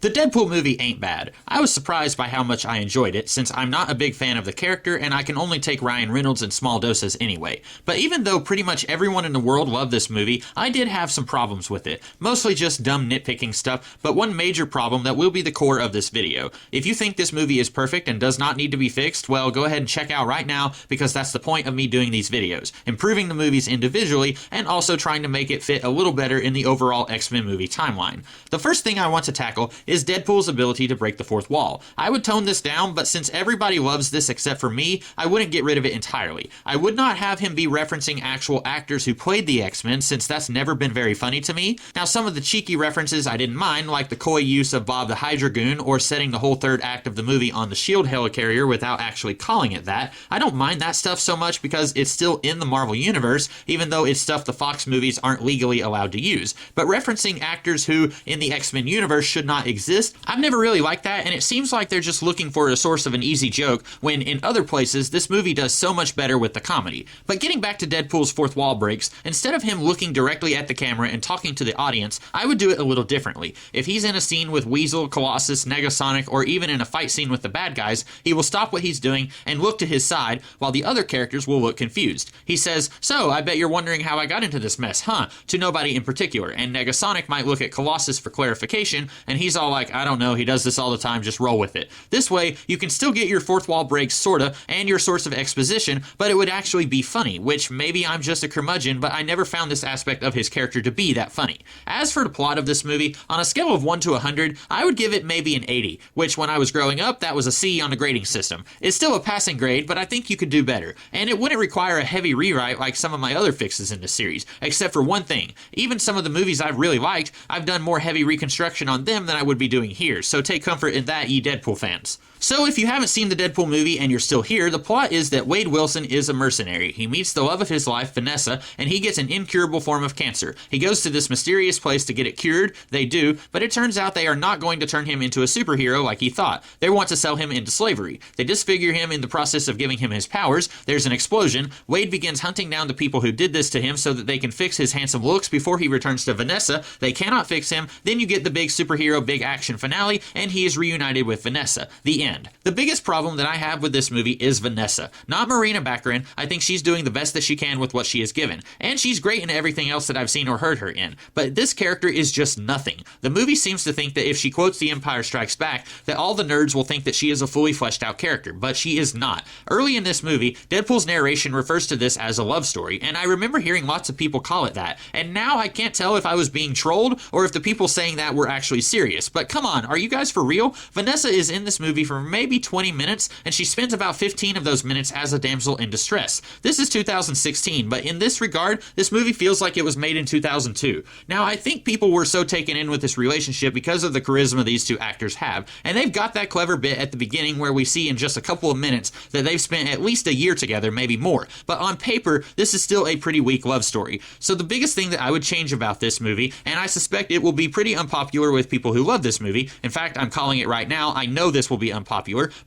The Deadpool movie ain't bad. I was surprised by how much I enjoyed it, since I'm not a big fan of the character and I can only take Ryan Reynolds in small doses anyway. But even though pretty much everyone in the world loved this movie, I did have some problems with it. Mostly just dumb nitpicking stuff, but one major problem that will be the core of this video. If you think this movie is perfect and does not need to be fixed, well, go ahead and check out right now, because that's the point of me doing these videos. Improving the movies individually, and also trying to make it fit a little better in the overall X-Men movie timeline. The first thing I want to tackle is Deadpool's ability to break the fourth wall. I would tone this down, but since everybody loves this except for me, I wouldn't get rid of it entirely. I would not have him be referencing actual actors who played the X-Men, since that's never been very funny to me. Now, some of the cheeky references I didn't mind, like the coy use of Bob the Hydra Goon, or setting the whole third act of the movie on the SHIELD helicarrier without actually calling it that. I don't mind that stuff so much because it's still in the Marvel Universe, even though it's stuff the Fox movies aren't legally allowed to use. But referencing actors who, in the X-Men universe, should not exist, I've never really liked that, and it seems like they're just looking for a source of an easy joke, when in other places, this movie does so much better with the comedy. But getting back to Deadpool's fourth wall breaks, instead of him looking directly at the camera and talking to the audience, I would do it a little differently. If he's in a scene with Weasel, Colossus, Negasonic, or even in a fight scene with the bad guys, he will stop what he's doing and look to his side, while the other characters will look confused. He says, "So, I bet you're wondering how I got into this mess, huh?" to nobody in particular, and Negasonic might look at Colossus for clarification, and he's all like, "I don't know, he does this all the time, just roll with it." This way, you can still get your fourth wall breaks, sorta, and your source of exposition, but it would actually be funny, which maybe I'm just a curmudgeon, but I never found this aspect of his character to be that funny. As for the plot of this movie, on a scale of 1 to 100, I would give it maybe an 80, which when I was growing up, that was a C on the grading system. It's still a passing grade, but I think you could do better, and it wouldn't require a heavy rewrite like some of my other fixes in this series, except for one thing. Even some of the movies I've really liked, I've done more heavy reconstruction on them than I would be doing here, so take comfort in that, ye Deadpool fans. So if you haven't seen the Deadpool movie and you're still here, the plot is that Wade Wilson is a mercenary. He meets the love of his life, Vanessa, and he gets an incurable form of cancer. He goes to this mysterious place to get it cured. They do, but it turns out they are not going to turn him into a superhero like he thought. They want to sell him into slavery. They disfigure him in the process of giving him his powers. There's an explosion. Wade begins hunting down the people who did this to him so that they can fix his handsome looks before he returns to Vanessa. They cannot fix him. Then you get the big superhero, big action finale, and he is reunited with Vanessa. The end. The biggest problem that I have with this movie is Vanessa. Not Marina Baccarin. I think she's doing the best that she can with what she is given. And she's great in everything else that I've seen or heard her in. But this character is just nothing. The movie seems to think that if she quotes The Empire Strikes Back, that all the nerds will think that she is a fully fleshed out character, but she is not. Early in this movie, Deadpool's narration refers to this as a love story, and I remember hearing lots of people call it that. And now I can't tell if I was being trolled or if the people saying that were actually serious. But come on, are you guys for real? Vanessa is in this movie for maybe 20 minutes, and she spends about 15 of those minutes as a damsel in distress. This is 2016, but in this regard, this movie feels like it was made in 2002. Now, I think people were so taken in with this relationship because of the charisma these two actors have, and they've got that clever bit at the beginning where we see in just a couple of minutes that they've spent at least a year together, maybe more. But on paper, this is still a pretty weak love story. So the biggest thing that I would change about this movie, and I suspect it will be pretty unpopular with people who love this movie, in fact, I'm calling it right now, I know this will be unpopular,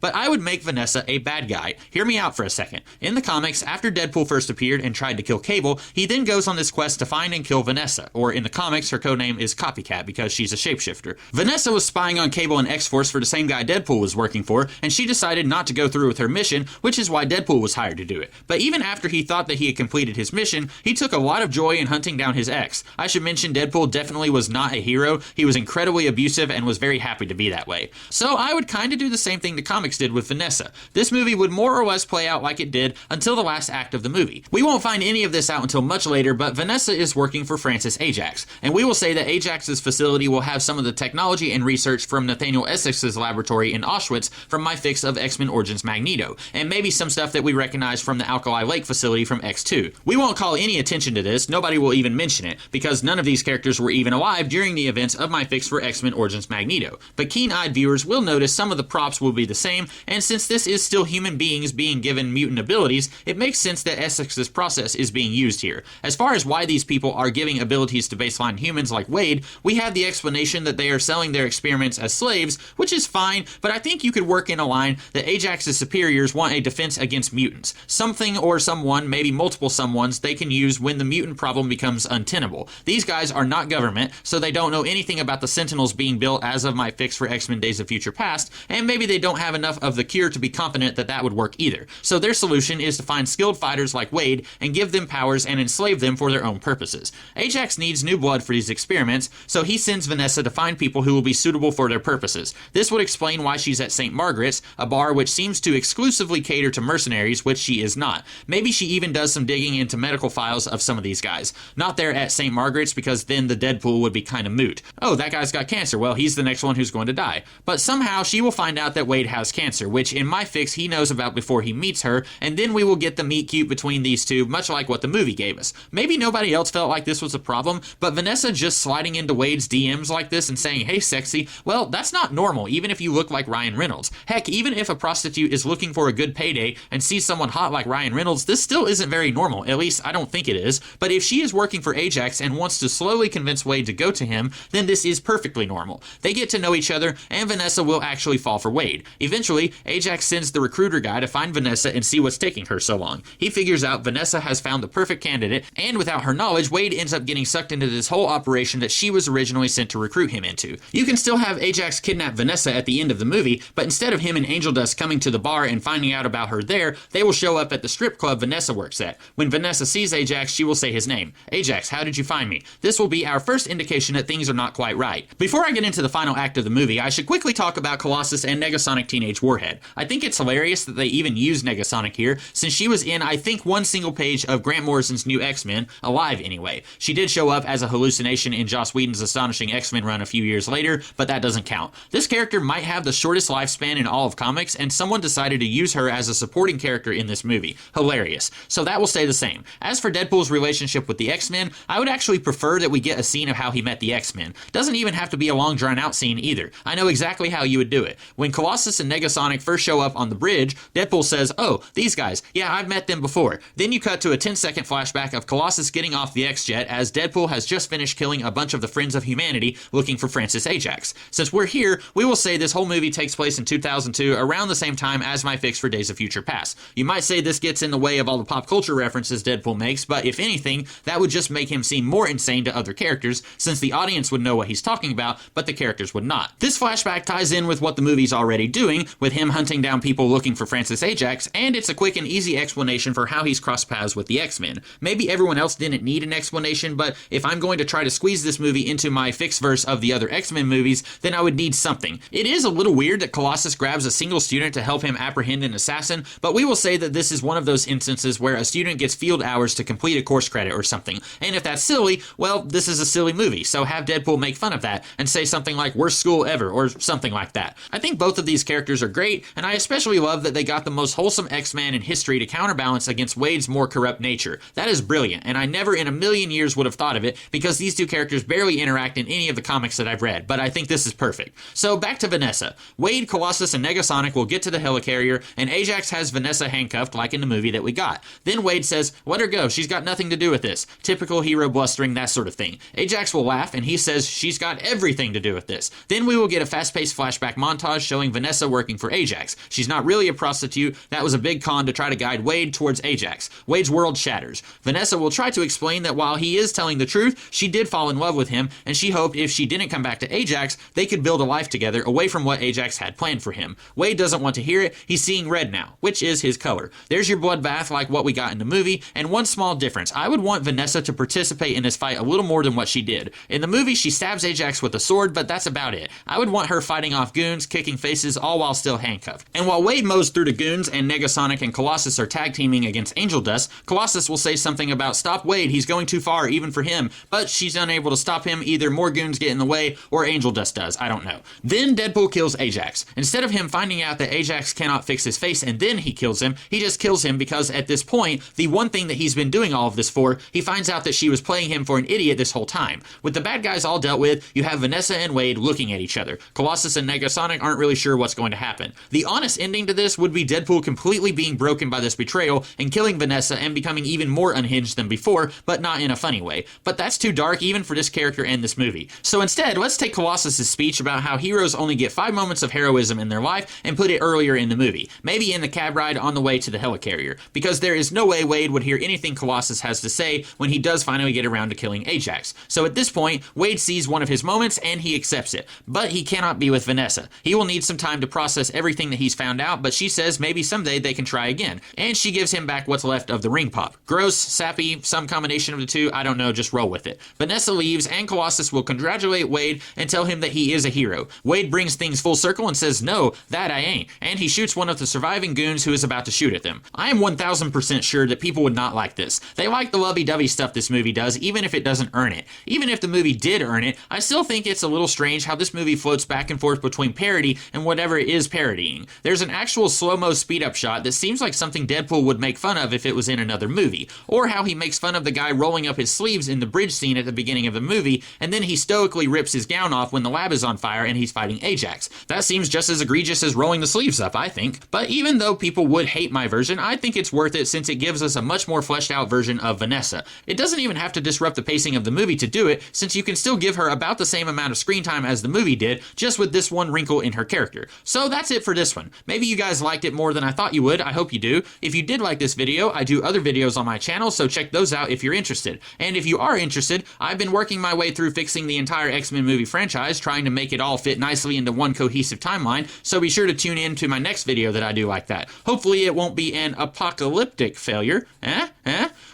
but I would make Vanessa a bad guy. Hear me out for a second. In the comics, after Deadpool first appeared and tried to kill Cable, he then goes on this quest to find and kill Vanessa, or in the comics, her codename is Copycat because she's a shapeshifter. Vanessa was spying on Cable and X-Force for the same guy Deadpool was working for, and she decided not to go through with her mission, which is why Deadpool was hired to do it. But even after he thought that he had completed his mission, he took a lot of joy in hunting down his ex. I should mention Deadpool definitely was not a hero. He was incredibly abusive and was very happy to be that way. So I would kind of do the same thing the comics did with Vanessa. This movie would more or less play out like it did until the last act of the movie. We won't find any of this out until much later, but Vanessa is working for Francis Ajax, and we will say that Ajax's facility will have some of the technology and research from Nathaniel Essex's laboratory in Auschwitz from my fix of X-Men Origins Magneto, and maybe some stuff that we recognize from the Alkali Lake facility from X2. We won't call any attention to this, nobody will even mention it, because none of these characters were even alive during the events of my fix for X-Men Origins Magneto. But keen-eyed viewers will notice some of the props will be the same, and since this is still human beings being given mutant abilities, it makes sense that Essex's process is being used here. As far as why these people are giving abilities to baseline humans like Wade, we have the explanation that they are selling their experiments as slaves, which is fine, but I think you could work in a line that Ajax's superiors want a defense against mutants. Something or someone, maybe multiple someones, they can use when the mutant problem becomes untenable. These guys are not government, so they don't know anything about the Sentinels being built as of my fix for X-Men Days of Future Past, and maybe they don't have enough of the cure to be confident that that would work either. So their solution is to find skilled fighters like Wade and give them powers and enslave them for their own purposes. Ajax needs new blood for these experiments, so he sends Vanessa to find people who will be suitable for their purposes. This would explain why she's at St. Margaret's, a bar which seems to exclusively cater to mercenaries, which she is not. Maybe she even does some digging into medical files of some of these guys. Not there at St. Margaret's, because then the Deadpool would be kind of moot. Oh, that guy's got cancer. Well, he's the next one who's going to die. But somehow she will find out that Wade has cancer, which in my fix he knows about before he meets her, and then we will get the meet cute between these two, much like what the movie gave us. Maybe nobody else felt like this was a problem, but Vanessa just sliding into Wade's DMs like this and saying, "Hey, sexy," well, that's not normal, even if you look like Ryan Reynolds. Heck, even if a prostitute is looking for a good payday and sees someone hot like Ryan Reynolds, this still isn't very normal. At least, I don't think it is. But if she is working for Ajax and wants to slowly convince Wade to go to him, then this is perfectly normal. They get to know each other, and Vanessa will actually fall for Wade. Eventually, Ajax sends the recruiter guy to find Vanessa and see what's taking her so long. He figures out Vanessa has found the perfect candidate, and without her knowledge, Wade ends up getting sucked into this whole operation that she was originally sent to recruit him into. You can still have Ajax kidnap Vanessa at the end of the movie, but instead of him and Angel Dust coming to the bar and finding out about her there, they will show up at the strip club Vanessa works at. When Vanessa sees Ajax, she will say his name. "Ajax, how did you find me?" This will be our first indication that things are not quite right. Before I get into the final act of the movie, I should quickly talk about Colossus and Negasonic Teenage Warhead. I think it's hilarious that they even use Negasonic here, since she was in, I think, one single page of Grant Morrison's New X-Men, alive anyway. She did show up as a hallucination in Joss Whedon's Astonishing X-Men run a few years later, but that doesn't count. This character might have the shortest lifespan in all of comics, and someone decided to use her as a supporting character in this movie. Hilarious. So that will stay the same. As for Deadpool's relationship with the X-Men, I would actually prefer that we get a scene of how he met the X-Men. Doesn't even have to be a long drawn-out scene either. I know exactly how you would do it. When Colossus and Negasonic first show up on the bridge, Deadpool says, "Oh, these guys, yeah, I've met them before." Then you cut to a 10-second flashback of Colossus getting off the X-Jet as Deadpool has just finished killing a bunch of the Friends of Humanity looking for Francis Ajax. Since we're here, we will say this whole movie takes place in 2002, around the same time as my fix for Days of Future Past. You might say this gets in the way of all the pop culture references Deadpool makes, but if anything, that would just make him seem more insane to other characters, since the audience would know what he's talking about, but the characters would not. This flashback ties in with what the movie's already doing, with him hunting down people looking for Francis Ajax, and it's a quick and easy explanation for how he's crossed paths with the X-Men. Maybe everyone else didn't need an explanation, but if I'm going to try to squeeze this movie into my fix verse of the other X-Men movies, then I would need something. It is a little weird that Colossus grabs a single student to help him apprehend an assassin, but we will say that this is one of those instances where a student gets field hours to complete a course credit or something. And if that's silly, well, this is a silly movie, so have Deadpool make fun of that and say something like "worst school ever" or something like that. I think both of these characters are great, and I especially love that they got the most wholesome X-Man in history to counterbalance against Wade's more corrupt nature. That is brilliant, and I never in a million years would have thought of it, because these two characters barely interact in any of the comics that I've read, but I think this is perfect. So back to Vanessa. Wade, Colossus, and Negasonic will get to the helicarrier, and Ajax has Vanessa handcuffed like in the movie that we got. Then Wade says, "Let her go, she's got nothing to do with this." Typical hero blustering, that sort of thing. Ajax will laugh, and he says she's got everything to do with this. Then we will get a fast-paced flashback montage showing Vanessa working for Ajax. She's not really a prostitute. That was a big con to try to guide Wade towards Ajax. Wade's world shatters. Vanessa will try to explain that while he is telling the truth, she did fall in love with him, and she hoped if she didn't come back to Ajax, they could build a life together away from what Ajax had planned for him. Wade doesn't want to hear it. He's seeing red now, which is his color. There's your bloodbath like what we got in the movie, and one small difference. I would want Vanessa to participate in this fight a little more than what she did. In the movie, she stabs Ajax with a sword, but that's about it. I would want her fighting off goons, kicking faces, all while still handcuffed. And while Wade mows through the goons and Negasonic and Colossus are tag teaming against Angel Dust, Colossus will say something about "Stop Wade, he's going too far even for him," but she's unable to stop him. Either more goons get in the way or Angel Dust does, I don't know. Then Deadpool kills Ajax. Instead of him finding out that Ajax cannot fix his face and then he kills him, he just kills him because at this point, the one thing that he's been doing all of this for, he finds out that she was playing him for an idiot this whole time. With the bad guys all dealt with, you have Vanessa and Wade looking at each other. Colossus and Negasonic aren't really sure what's going to happen. The honest ending to this would be Deadpool completely being broken by this betrayal and killing Vanessa and becoming even more unhinged than before, but not in a funny way. But that's too dark even for this character and this movie. So instead, let's take Colossus' speech about how heroes only get 5 moments of heroism in their life and put it earlier in the movie. Maybe in the cab ride on the way to the helicarrier. Because there is no way Wade would hear anything Colossus has to say when he does finally get around to killing Ajax. So at this point, Wade sees one of his moments and he he accepts it. But he cannot be with Vanessa. He will need some time to process everything that he's found out, but she says maybe someday they can try again. And she gives him back what's left of the ring pop. Gross, sappy, some combination of the two, I don't know, just roll with it. Vanessa leaves, and Colossus will congratulate Wade and tell him that he is a hero. Wade brings things full circle and says, no, that I ain't. And he shoots one of the surviving goons who is about to shoot at them. I am 1000% sure that people would not like this. They like the lovey-dovey stuff this movie does, even if it doesn't earn it. Even if the movie did earn it, I still think it's a little strange how this movie floats back and forth between parody and whatever it is parodying. There's an actual slow-mo speed-up shot that seems like something Deadpool would make fun of if it was in another movie, or how he makes fun of the guy rolling up his sleeves in the bridge scene at the beginning of the movie, and then he stoically rips his gown off when the lab is on fire and he's fighting Ajax. That seems just as egregious as rolling the sleeves up, I think. But even though people would hate my version, I think it's worth it since it gives us a much more fleshed out version of Vanessa. It doesn't even have to disrupt the pacing of the movie to do it, since you can still give her about the same amount of screen time as the movie did, just with this one wrinkle in her character. So that's it for this one. Maybe you guys liked it more than I thought you would. I hope you do. If you did like this video, I do other videos on my channel, so check those out if you're interested. And if you are interested, I've been working my way through fixing the entire X-Men movie franchise, trying to make it all fit nicely into one cohesive timeline, so be sure to tune in to my next video that I do like that. Hopefully it won't be an apocalyptic failure.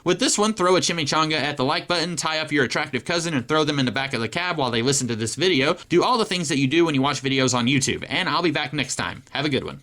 With this one, throw a chimichanga at the like button, tie up your attractive cousin and throw them in the back of the cab while they listen to this video. Do all the things that you do when you watch videos on YouTube, and I'll be back next time. Have a good one.